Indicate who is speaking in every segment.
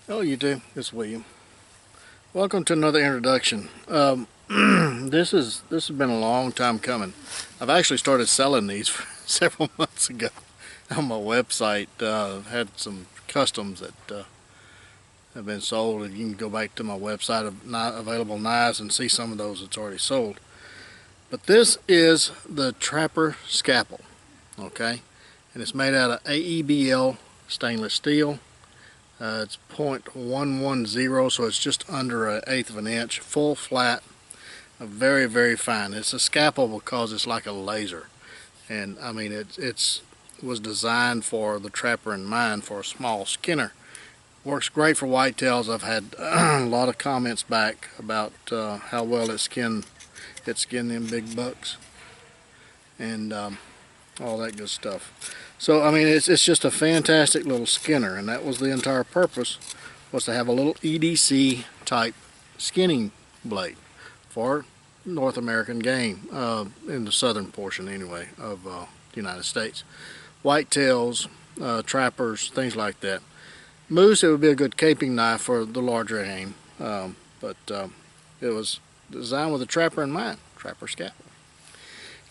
Speaker 1: Hello YouTube, it's William. Welcome to another introduction. This has been a long time coming. I've actually started selling these several months ago on my website. I've had some customs that have been sold, and you can go back to my website of available knives and see some of those that's already sold. But this is the Trapper Scalpel, okay? And it's made out of AEBL stainless steel. It's 0.110, so it's just under 1/8 of an inch, full flat, very, very fine. It's a scalpel because it's like a laser, and I mean it was designed for the trapper in mind, for a small skinner. Works great for whitetails. I've had a lot of comments back about how well it skinned them big bucks and all that good stuff. So I mean it's just a fantastic little skinner, and that was the entire purpose, was to have a little EDC type skinning blade for North American game, in the southern portion anyway of the United States. Whitetails, trappers, things like that. Moose, it would be a good caping knife for the larger game, but it was designed with a trapper in mind, Trapper Scalpel.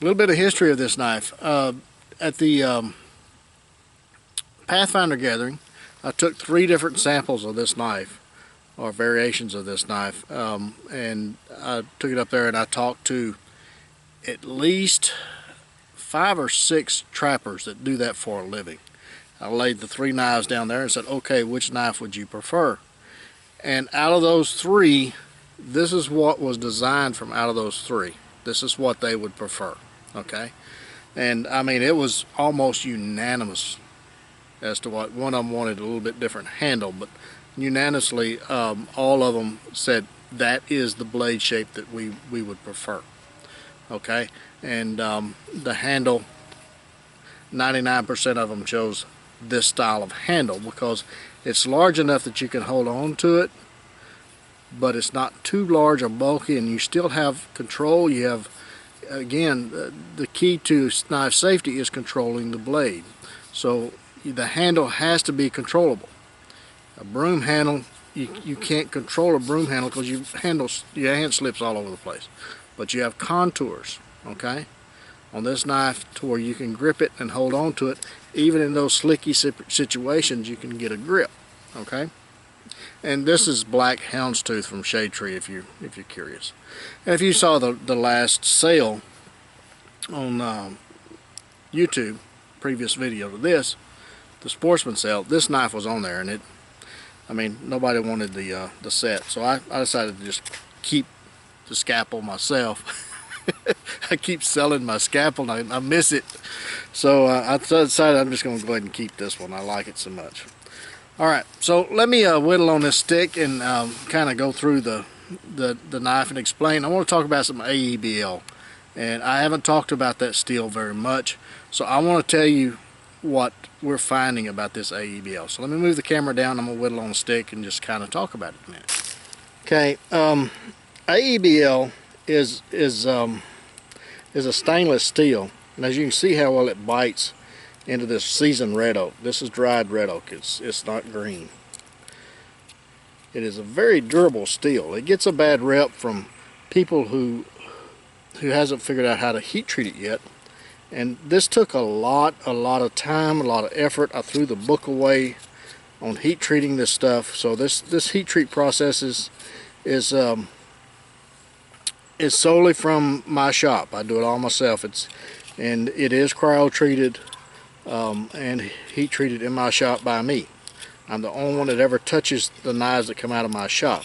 Speaker 1: A little bit of history of this knife. At the Pathfinder gathering, I took 3 different samples of this knife, or variations of this knife, and I took it up there and I talked to at least 5 or 6 trappers that do that for a living. I laid the 3 knives down there and said, okay, which knife would you prefer? And out of those 3, this is what was designed from out of those 3. This is what they would prefer, okay? And I mean, it was almost unanimous as to what one of them wanted. A little bit different handle, but unanimously all of them said that is the blade shape that we would prefer, okay? And the handle, 99% of them chose this style of handle because it's large enough that you can hold on to it, but it's not too large or bulky, and you still have control. You have, again, the key to knife safety is controlling the blade. So the handle has to be controllable. A broom handle, you can't control a broom handle because your hand slips all over the place. But you have contours, okay, on this knife to where you can grip it and hold on to it. Even in those slicky situations, you can get a grip, okay. And this is black houndstooth from Shade Tree, if you're curious. And if you saw the last sale on YouTube, previous video to this, the Sportsman sale, this knife was on there, and I mean, nobody wanted the set, so I decided to just keep the scalpel myself. I keep selling my scalpel, and I miss it, so I decided I'm just going to go ahead and keep this one. I like it so much. Alright, so let me whittle on this stick and kind of go through the knife and explain. I want to talk about some AEBL, and I haven't talked about that steel very much, so I want to tell you what we're finding about this AEBL. So let me move the camera down. I'm going to whittle on a stick and just kind of talk about it a minute. Okay, AEBL is a stainless steel, and as you can see how well it bites into this seasoned red oak. This is dried red oak. It's not green. It is a very durable steel. It gets a bad rep from people who hasn't figured out how to heat treat it yet. And this took a lot of time, a lot of effort. I threw the book away on heat treating this stuff. So this heat treat process is solely from my shop. I do it all myself. And it is cryo treated and heat treated in my shop by me. I'm the only one that ever touches the knives that come out of my shop.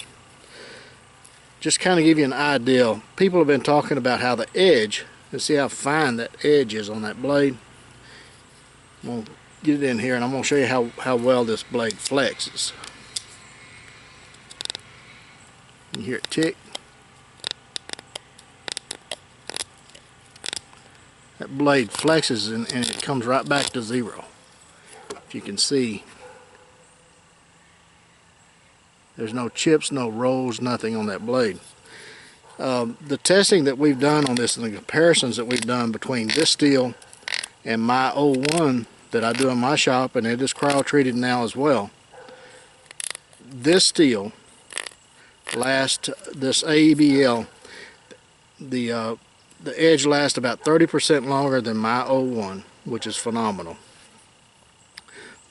Speaker 1: Just kind of give you an idea, people have been talking about how the edge, and see how fine that edge is on that blade. I'm going to get it in here and I'm going to show you how well this blade flexes. You hear it tick. That blade flexes and it comes right back to zero. If you can see, there's no chips, no rolls, nothing on that blade. The testing that we've done on this and the comparisons that we've done between this steel and my 01 that I do in my shop, and it is cryo treated now as well, this steel lasts, this AEBL, the edge lasts about 30% longer than my 01, which is phenomenal.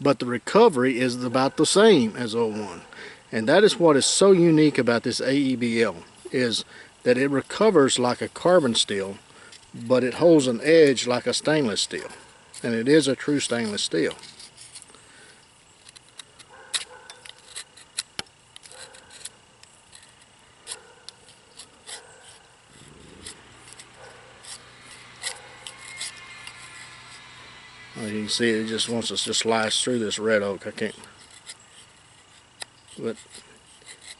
Speaker 1: But the recovery is about the same as 01. And that is what is so unique about this AEBL, is that it recovers like a carbon steel, but it holds an edge like a stainless steel. And it is a true stainless steel. Well, you can see it just wants to just slice through this red oak. I can't. But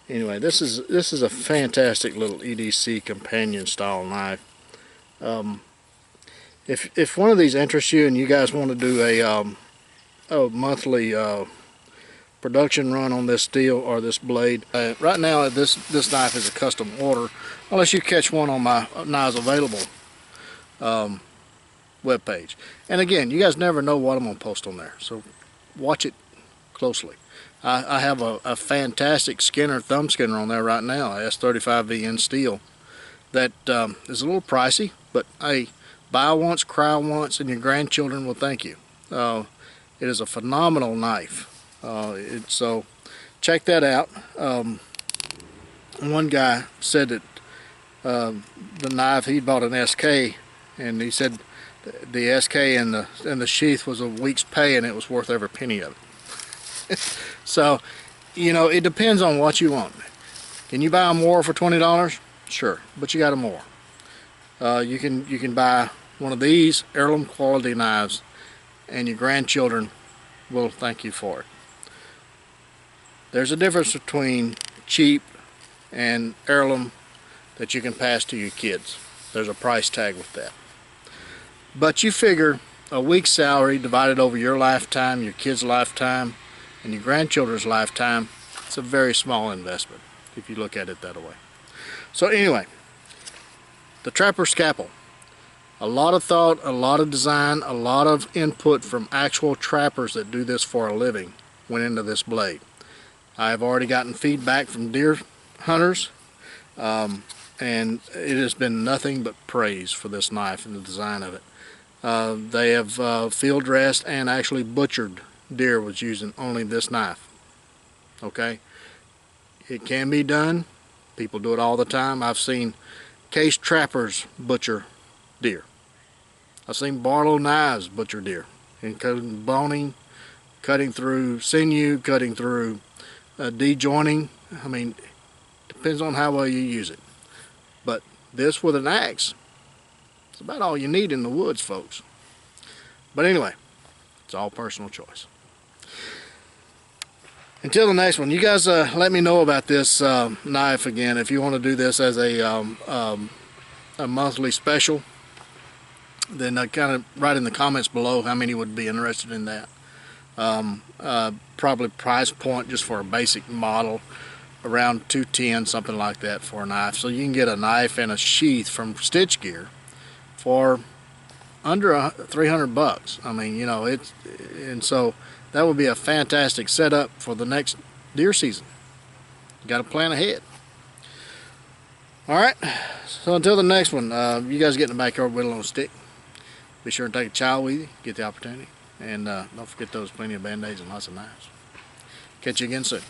Speaker 1: anyway, this is a fantastic little EDC companion style knife. If one of these interests you and you guys want to do a monthly production run on this steel or this blade, right now this knife is a custom order, unless you catch one on my Knives Available webpage. And again, you guys never know what I'm going to post on there, so watch it closely. I have a fantastic Skinner thumb skinner on there right now, S35VN steel, that is a little pricey, but hey, buy once, cry once, and your grandchildren will thank you. It is a phenomenal knife. So check that out. One guy said that the knife, he bought an SK, and he said the SK and the sheath was a week's pay, and it was worth every penny of it. So, you know, it depends on what you want. Can you buy a more for $20? Sure, but you got a more. You can buy one of these heirloom quality knives, and your grandchildren will thank you for it. There's a difference between cheap and heirloom that you can pass to your kids. There's a price tag with that. But you figure a week's salary divided over your lifetime, your kids' lifetime, and your grandchildren's lifetime, it's a very small investment if you look at it that way. So anyway, the Trapper Scalpel. A lot of thought, a lot of design, a lot of input from actual trappers that do this for a living went into this blade. I have already gotten feedback from deer hunters, and it has been nothing but praise for this knife and the design of it. They have field dressed and actually butchered deer was using only this knife. Okay, it can be done. People do it all the time. I've seen case trappers butcher deer. I've seen Barlow knives butcher deer, including boning, cutting through sinew, cutting through de-jointing. I mean, depends on how well you use it. But this with an axe, it's about all you need in the woods, folks. But anyway, it's all personal choice. Until the next one, you guys let me know about this knife again. If you want to do this as a monthly special, then kind of write in the comments below how many would be interested in that. Probably price point just for a basic model around $210, something like that for a knife. So you can get a knife and a sheath from Stitch Gear for under 300 bucks. I mean, you know, and so that would be a fantastic setup for the next deer season. You got to plan ahead. All right, so until the next one, you guys get in the backyard whittle on a stick. Be sure to take a child with you, get the opportunity, and don't forget those plenty of band-aids and lots of knives. Catch you again soon.